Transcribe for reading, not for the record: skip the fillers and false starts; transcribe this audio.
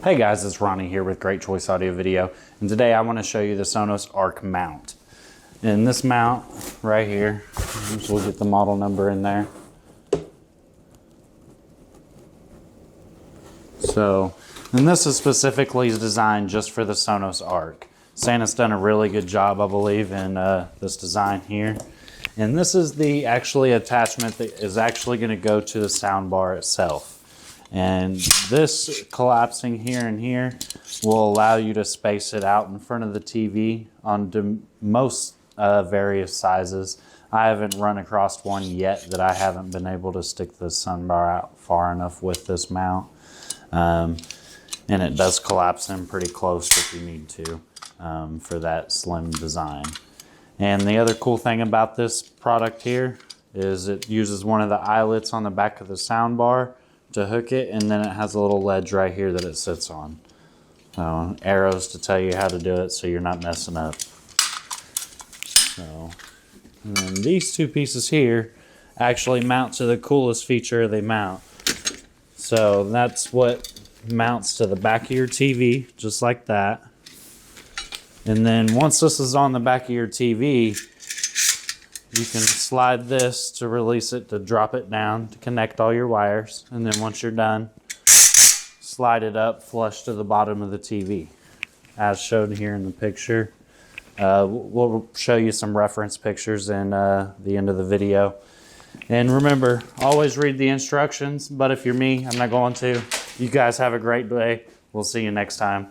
Hey guys, it's Ronnie here with Great Choice Audio Video, and today I want to show you the Sonos Arc mount. And this mount right here, we'll get the model number in there. And this is specifically designed just for the Sonos Arc. Santa's done a really good job, I believe, in this design here. And this is the attachment that is actually going to go to the soundbar itself. And this collapsing here and here will allow you to space it out in front of the TV on most various sizes. I haven't run across one yet that I haven't been able to stick the soundbar out far enough with this mount. And it does collapse in pretty close if you need to for that slim design. And the other cool thing about this product here is it uses one of the eyelets on the back of the soundbar to hook it, and then it has a little ledge right here that it sits on. So arrows to tell you how to do it so you're not messing up. So, and then these two pieces here actually mount to the coolest feature they mount. So that's what mounts to the back of your TV, just like that. And then once this is on the back of your TV, you can slide this to release it, to drop it down, to connect all your wires. And then once you're done, slide it up flush to the bottom of the TV, as shown here in the picture. We'll show you some reference pictures in the end of the video. And remember, always read the instructions, but if you're me, I'm not going to. You guys have a great day. We'll see you next time.